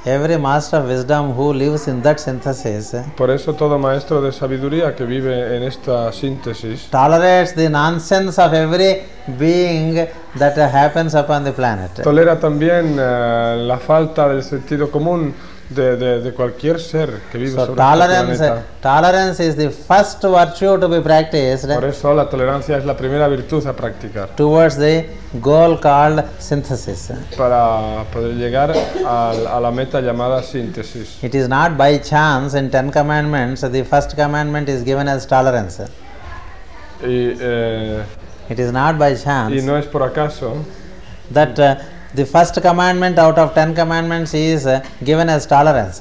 every master of wisdom who lives in that synthesis Por eso todo maestro de sabiduría que vive en esta síntesis tolerates the nonsense of every being that happens upon the planet. tolera también la falta del sentido común de cualquier ser que vive So sobre este planeta. tolerance is the first virtue to be practiced Por eso la tolerancia es la primera virtud a practicar towards the goal called synthesis. para poder llegar a la meta llamada síntesis. It is not by chance in 10 commandments the first commandment is given as tolerance. Y It is not by chance no es por acaso that the first commandment out of 10 commandments is given as tolerance.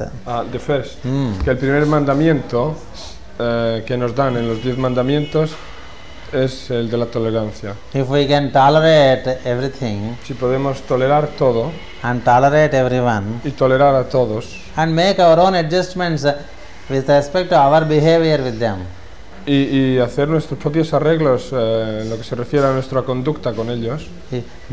the first, que el primer mandamiento que nos dan en los 10 mandamientos es el de la tolerancia. If we can tolerate everything Si podemos tolerar todo and tolerate everyone y tolerar a todos and make our own adjustments with respect to our behavior with them, y hacer nuestros propios arreglos en lo que se refiere a nuestra conducta con ellos,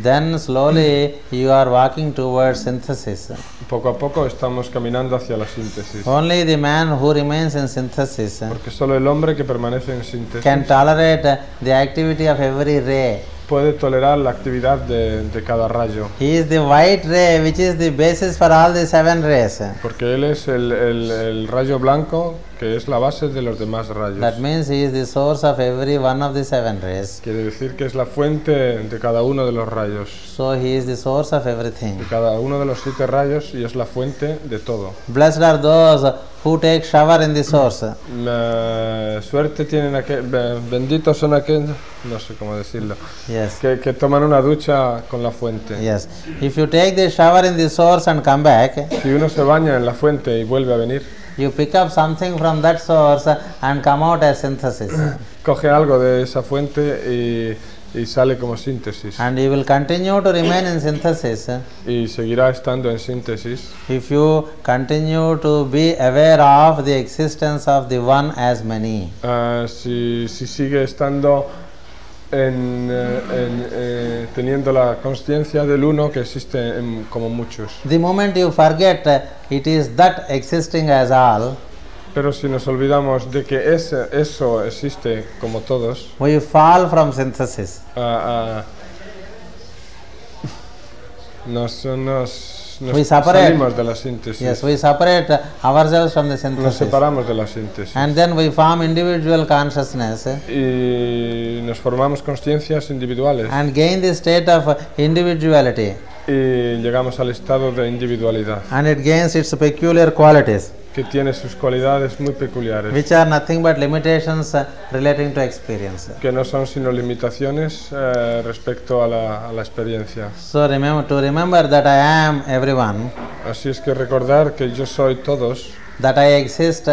then slowly you are walking towards synthesis. poco a poco estamos caminando hacia la síntesis. Only the man who remains in synthesis Porque solo el hombre que permanece en síntesis can tolerate the activity of every ray. puede tolerar la actividad de cada rayo. He is the white ray which is the basis for all the 7 rays. Porque él es el rayo blanco que es la base de los demás rayos. That means he is the source of every one of the 7 rays. Quiere decir que es la fuente de cada uno de los rayos. So he is the source of everything. De cada uno de los 7 rayos y es la fuente de todo. Blessed are those who take shower in the source. Suerte tienen benditos son aquellos, no sé cómo decirlo, Yes. que toman una ducha con la fuente. Yes. If you take the shower in the source and come back, Si uno se baña en la fuente y vuelve a venir, you pick up something from that source and come out as synthesis. coge algo de esa fuente y sale como síntesis. And you will continue to remain in synthesis Y seguirá estando en síntesis if you continue to be aware of the existence of the one as many. si sigue estando teniendo la consciencia del uno que existe como muchos. The moment you forget it is that existing as all, Pero si nos olvidamos de que eso existe como todos, we fall from synthesis. nos We separate. salimos de la síntesis. Yes, we separate ourselves from the Nos synthesis. separamos de la síntesis. And then we form individual consciousness Y nos formamos conciencias individuales. and gain the state of individuality. Y llegamos al estado de individualidad, And it gains its peculiar qualities, que tiene sus cualidades muy peculiares, which are nothing but limitations relating to experience. que no son sino limitaciones respecto a la experiencia. So remember that I am everyone, Así es que recordar que yo soy todos, that I exist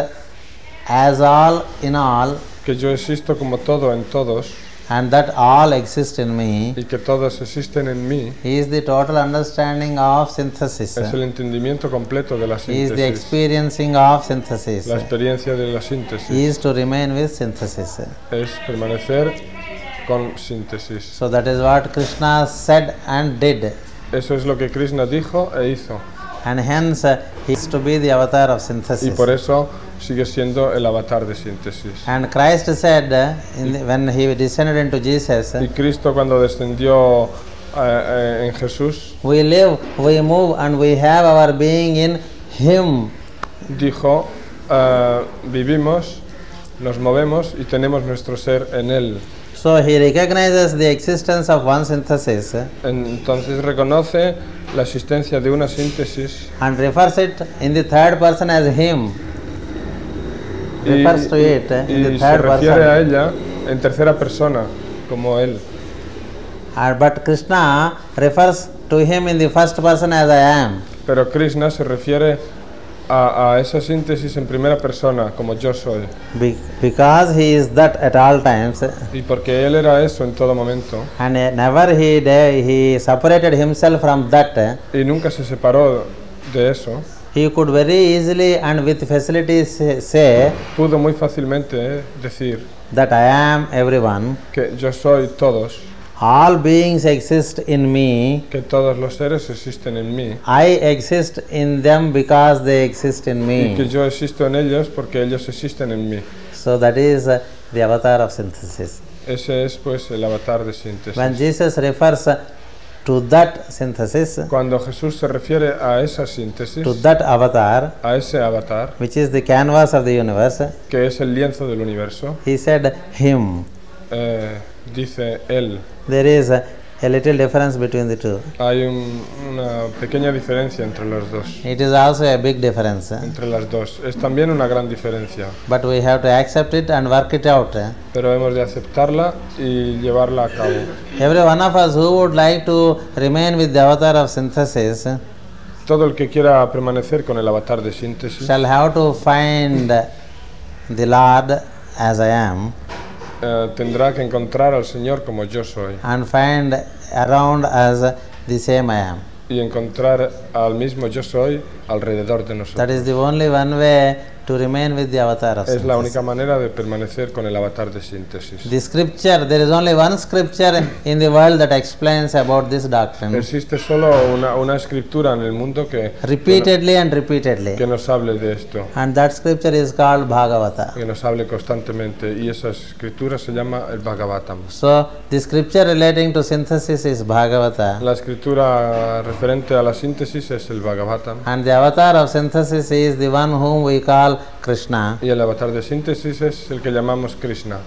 as all in all, que yo existo como todo en todos and that all exist in me, y que todos existen en mí, is the total understanding of synthesis. es el entendimiento completo de la Is the síntesis, experiencing of synthesis. la experiencia de la síntesis, Is to remain with synthesis. es permanecer con síntesis. So that is what Krishna said and did. Eso es lo que Krishna dijo e hizo, And hence he is to be the avatar of y synthesis. por eso sigue siendo el avatar de síntesis. And Christ said when he descended into Jesus, Y Cristo cuando descendió en Jesús, we live, we move and we have our being in him. dijo, vivimos, nos movemos y tenemos nuestro ser en Él. So he recognizes the existence of one synthesis Entonces reconoce la existencia de una síntesis and refers it in the third person as him. y, Refers to it in the y se third refiere a person. ella en tercera persona, como Él. But Krishna refers to him in the first person as I am. Pero Krishna se refiere a esa síntesis en primera persona, como yo soy. Because he is that at all times, Y porque Él era eso en todo momento, and never he separated himself from that, y nunca se separó de eso, he could very easily and with facility say pudo muy fácilmente decir that I am everyone, que yo soy todos, all beings exist in me. que todos los seres existen en mí I exist in them because they exist in y que me. yo existo en ellos porque ellos existen en mí. So that is the avatar of synthesis. Ese es pues el avatar de síntesis. When Jesus refers to that synthesis, Cuando Jesús se refiere a esa síntesis, to that avatar, a ese avatar, which is the canvas of the universe, que es el lienzo del universo, he said him. dice él. There is a little difference between the two. Hay una pequeña diferencia entre los dos. It is also a big difference. Entre las dos. Es también una gran diferencia. But we have to accept it and work it out. Pero hemos de aceptarla y llevarla a cabo. Every one of us who would like to remain with the avatar of synthesis Todo el que quiera permanecer con el avatar de síntesis shall have to find the Lord as I am tendrá que encontrar al Señor como yo soy and find around us the same I am. y encontrar al mismo yo soy alrededor de nosotros. That is the only one way to remain with the avatar of Es la synthesis. única manera de permanecer con el avatar de síntesis. The scripture, there is only one scripture in the world that explains about this doctrine. Existe solo una escritura en el mundo Repeatedly and repeatedly. que nos hable de esto, And that scripture is called Bhagavata. que nos hable constantemente, y esa escritura se llama el Bhagavatam. So, the scripture relating to synthesis is Bhagavata. La escritura referente a la síntesis es el Bhagavatam, And the avatar of synthesis is the one whom we call Krishna, y el avatar de síntesis es el que llamamos Krishna,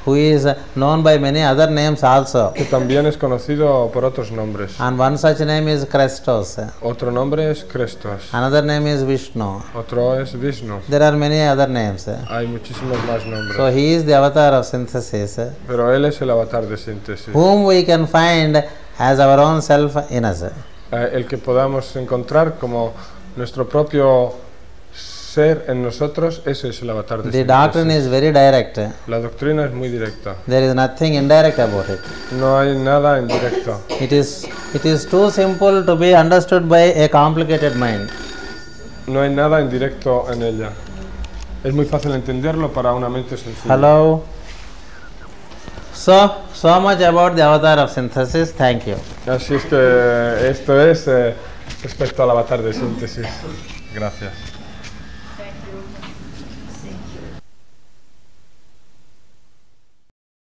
who is known by many other names also. que también es conocido por otros nombres. And one such name is Krestos. Otro nombre es Krestos, Another name is Vishnu. otro es Vishnu. There are many other names. Hay muchísimos más So nombres, he is the avatar of synthesis, pero él es el avatar de síntesis, whom we can find as our own self in us. el que podamos encontrar como nuestro propio ser en nosotros. Ese es el avatar de The doctrine síntesis. is very direct. La doctrina es muy directa, There is nothing indirect about it. no hay nada en directo. It is too simple to be understood by a complicated mind. No hay nada en directo en ella. Es muy fácil entenderlo para una mente sencilla. Hello. So much about the avatar of synthesis. Thank you. Así es que esto es respecto al avatar de síntesis. Gracias.